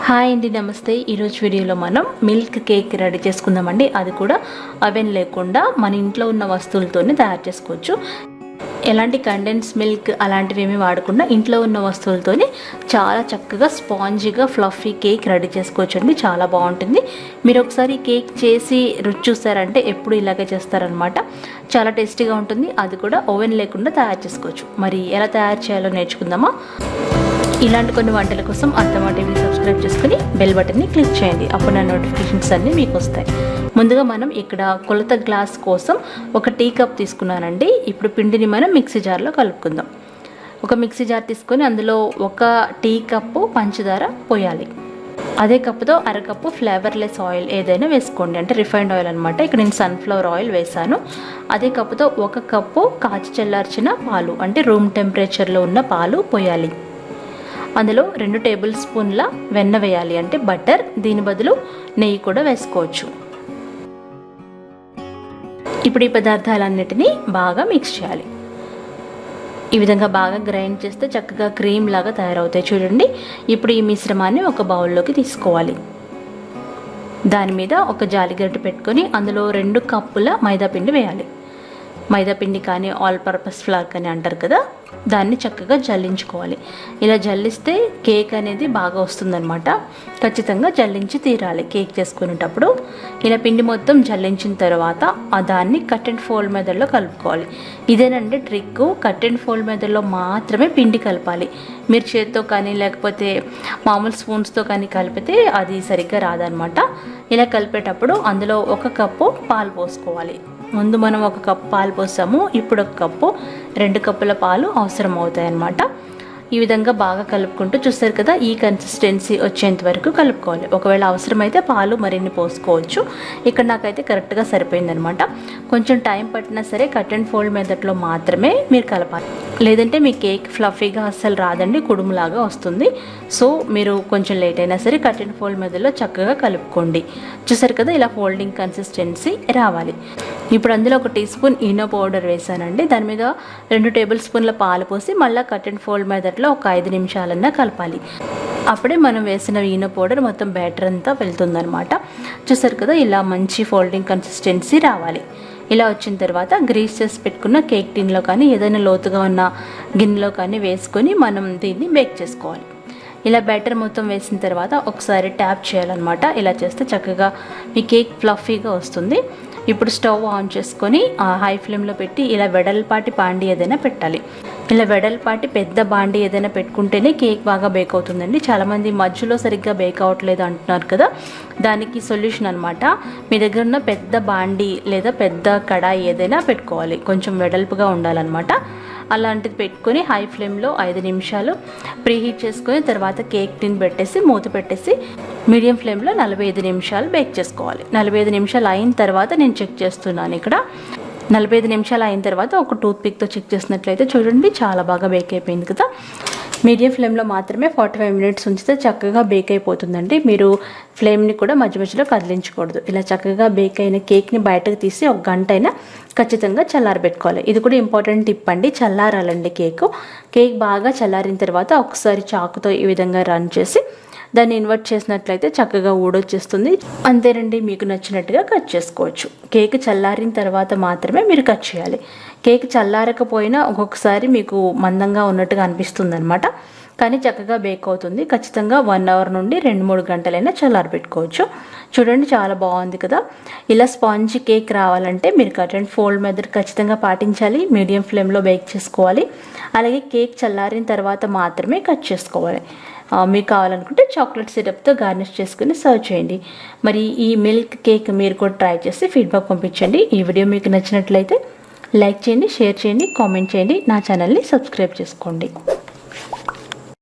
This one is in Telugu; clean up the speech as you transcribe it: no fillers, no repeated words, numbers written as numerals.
హాయ్ అండి, నమస్తే. ఈరోజు వీడియోలో మనం మిల్క్ కేక్ రెడీ చేసుకుందామండి. అది కూడా అవెన్ లేకుండా మన ఇంట్లో ఉన్న వస్తువులతోనే తయారు చేసుకోవచ్చు. ఎలాంటి కండెన్స్ మిల్క్ అలాంటివి ఏమీ వాడకుండా ఇంట్లో ఉన్న వస్తువులతోనే చాలా చక్కగా స్పాంజీగా ఫ్లఫీ కేక్ రెడీ చేసుకోవచ్చు అండి. చాలా బాగుంటుంది. మీరు ఒకసారి కేక్ చేసి రుచి చూస్తారంటే ఎప్పుడు ఇలాగే చేస్తారనమాట. చాలా టేస్టీగా ఉంటుంది. అది కూడా ఓవెన్ లేకుండా తయారు చేసుకోవచ్చు. మరి ఎలా తయారు చేయాలో నేర్చుకుందామా? ఇలాంటి కొన్ని వంటల కోసం అత్తమ్మ టీవీని సబ్స్క్రైబ్ చేసుకుని బెల్ బటన్ని క్లిక్ చేయండి. అప్పుడు నా నోటిఫికేషన్స్ అన్నీ మీకు వస్తాయి. ముందుగా మనం ఇక్కడ కొలత గ్లాస్ కోసం ఒక టీ కప్ తీసుకున్నానండి. ఇప్పుడు పిండిని మనం మిక్సీ జార్లో కలుపుకుందాం. ఒక మిక్సీ జార్ తీసుకొని అందులో ఒక టీ కప్పు పంచదార పోయాలి. అదే కప్పుతో అరకప్పు ఫ్లేవర్లెస్ ఆయిల్ ఏదైనా వేసుకోండి, అంటే రిఫైండ్ ఆయిల్ అనమాట. ఇక్కడ నేను సన్ఫ్లవర్ ఆయిల్ వేసాను. అదే కప్పుతో ఒక కప్పు కాచి చల్లార్చిన పాలు, అంటే రూమ్ టెంపరేచర్లో ఉన్న పాలు పోయాలి. అందులో 2 టేబుల్ స్పూన్ల వెన్న వేయాలి, అంటే బటర్. దీని బదులు నెయ్యి కూడా వేసుకోవచ్చు. ఇప్పుడు ఈ పదార్థాలన్నిటినీ బాగా మిక్స్ చేయాలి. ఈ విధంగా బాగా గ్రైండ్ చేస్తే చక్కగా క్రీమ్ లాగా తయారవుతాయి. చూడండి. ఇప్పుడు ఈ మిశ్రమాన్ని ఒక బౌల్లోకి తీసుకోవాలి. దాని మీద ఒక జాలిగరిటె పెట్టుకొని అందులో 2 కప్పుల మైదాపిండి వేయాలి. మైదాపిండి కానీ ఆల్ పర్పస్ ఫ్లార్ కానీ అంటారు కదా, దాన్ని చక్కగా జల్లించుకోవాలి. ఇలా జల్లిస్తే కేక్ అనేది బాగా వస్తుందన్నమాట. ఖచ్చితంగా జల్లించి తీరాలి కేక్ చేసుకునేటప్పుడు. ఇలా పిండి మొత్తం జల్లించిన తర్వాత దాన్ని కట్ అండ్ ఫోల్డ్ మెథడ్లో కలుపుకోవాలి. ఇదేనండి ట్రిక్. కట్ అండ్ ఫోల్డ్ మెథడ్లో మాత్రమే పిండి కలపాలి. మీరు చేతితో కానీ లేకపోతే మామూలు స్పూన్స్తో కానీ కలిపితే అది సరిగ్గా రాదనమాట. ఇలా కలిపేటప్పుడు అందులో 1 కప్పు పాలు పోసుకోవాలి. ముందు మనం 1 కప్పు పాలు పోసాము, ఇప్పుడు 1 కప్పు 2 కప్పుల పాలు అవసరం అవుతాయి అన్నమాట. ఈ విధంగా బాగా కలుపుకుంటూ చూస్తారు కదా, ఈ కన్సిస్టెన్సీ వచ్చేంత వరకు కలుపుకోవాలి. ఒకవేళ అవసరమైతే పాలు మరిన్ని పోసుకోవచ్చు. ఇక్కడ నాకైతే కరెక్ట్గా సరిపోయిందనమాట. కొంచెం టైం పట్టినా సరే కట్ అండ్ ఫోల్డ్ మెథడ్లో మాత్రమే మీరు కలపాలి. లేదంటే మీ కేక్ ఫ్లఫీగా అస్సలు రాదండి, కుడుములాగా వస్తుంది. సో మీరు కొంచెం లేట్ అయినా సరే కట్ అండ్ ఫోల్డ్ మెథడ్లో చక్కగా కలుపుకోండి. చూసారు కదా, ఇలా ఫోల్డింగ్ కన్సిస్టెన్సీ రావాలి. ఇప్పుడు అందులో 1 టీ స్పూన్ ఈనో పౌడర్ వేసానండి. దాని మీద 2 టేబుల్ స్పూన్ల పాలు పోసి మళ్ళీ కట్ అండ్ ఫోల్డ్ మెథడ్లో ఒక 5 నిమిషాలన్నా కలపాలి. అప్పుడే మనం వేసిన ఈనో పౌడర్ మొత్తం బ్యాటర్ అంతా వెళ్తుందనమాట. చూసారు కదా, ఇలా మంచి ఫోల్డింగ్ కన్సిస్టెన్సీ రావాలి. ఇలా వచ్చిన తర్వాత గ్రీస్ చేసి పెట్టుకున్న కేక్ టిన్లో కానీ ఏదైనా లోతుగా ఉన్న గిన్నెలో కానీ వేసుకొని మనం దీన్ని బేక్ చేసుకోవాలి. ఇలా బ్యాటర్ మొత్తం వేసిన తర్వాత ఒకసారి ట్యాప్ చేయాలన్నమాట. ఇలా చేస్తే చక్కగా మీ కేక్ ఫ్లఫీగా వస్తుంది. ఇప్పుడు స్టవ్ ఆన్ చేసుకొని హై ఫ్లేమ్లో పెట్టి ఇలా వెడల్పాటి బాండి ఏదైనా పెట్టాలి. ఇలా వెడల్పాటి పెద్ద బాండి ఏదైనా పెట్టుకుంటేనే కేక్ బాగా బేక్ అవుతుందండి. చాలామంది మధ్యలో సరిగ్గా బేక్ అవ్వట్లేదు అంటున్నారు కదా, దానికి సొల్యూషన్ అనమాట. మీ దగ్గర ఉన్న పెద్ద బాండి లేదా పెద్ద కడాయి ఏదైనా పెట్టుకోవాలి. కొంచెం వెడల్పుగా ఉండాలన్నమాట. అలాంటిది పెట్టుకొని హై ఫ్లేమ్లో 5 నిమిషాలు ప్రీహీట్ చేసుకొని తర్వాత కేక్ టిన్ పెట్టేసి మూత పెట్టేసి మీడియం ఫ్లేమ్లో 45 నిమిషాలు బేక్ చేసుకోవాలి. 45 నిమిషాలు అయిన తర్వాత నేను చెక్ చేస్తున్నాను. ఇక్కడ 45 నిమిషాలు అయిన తర్వాత ఒక టూత్ పిక్తో చెక్ చేసినట్లయితే చూడండి, చాలా బాగా బేక్ అయిపోయింది కదా. మీడియం ఫ్లేమ్లో మాత్రమే 45 మినిట్స్ ఉంచితే చక్కగా బేక్ అయిపోతుందండి. మీరు ఫ్లేమ్ని కూడా మధ్య మధ్యలో కదిలించకూడదు. ఇలా చక్కగా బేక్ అయిన కేక్ని బయటకు తీసి 1 గంట అయినా ఖచ్చితంగా చల్లారబెట్టుకోవాలి. ఇది కూడా ఇంపార్టెంట్ టిప్ అండి, చల్లారాలండి కేక్ బాగా చల్లారిన తర్వాత ఒకసారి చాకుతో ఈ విధంగా రన్ చేసి దాన్ని ఇన్వర్ట్ చేసినట్లయితే చక్కగా ఊడొచ్చేస్తుంది. అంతేనండి, మీకు నచ్చినట్టుగా కట్ చేసుకోవచ్చు. కేక్ చల్లారిన తర్వాత మాత్రమే మీరు కట్ చేయాలి. కేక్ చల్లారకపోయినా ఒక్కొక్కసారి మీకు మందంగా ఉన్నట్టుగా అనిపిస్తుంది అనమాట. కానీ చక్కగా బేక్ అవుతుంది. ఖచ్చితంగా 1 అవర్ నుండి 2-3 గంటలైనా చల్లారబెట్టుకోవచ్చు. చూడండి, చాలా బాగుంది కదా. ఇలా స్పాంజీ కేక్ రావాలంటే మీరు కట్ అండ్ ఫోల్డ్ మెథడ్ ఖచ్చితంగా పాటించాలి. మీడియం ఫ్లేమ్లో బేక్ చేసుకోవాలి. అలాగే కేక్ చల్లారిన తర్వాత మాత్రమే కట్ చేసుకోవాలి. మీకు కావాలనుకుంటే చాక్లెట్ సిరప్తో గార్నిష్ చేసుకుని సర్వ్ చేయండి. మరి ఈ మిల్క్ కేక్ మీరు కూడా ట్రై చేసి ఫీడ్బ్యాక్ పంపించండి. ఈ వీడియో మీకు నచ్చినట్లయితే లైక్ చేయండి, షేర్ చేయండి, కామెంట్ చేయండి. నా ఛానల్ని సబ్స్క్రైబ్ చేసుకోండి.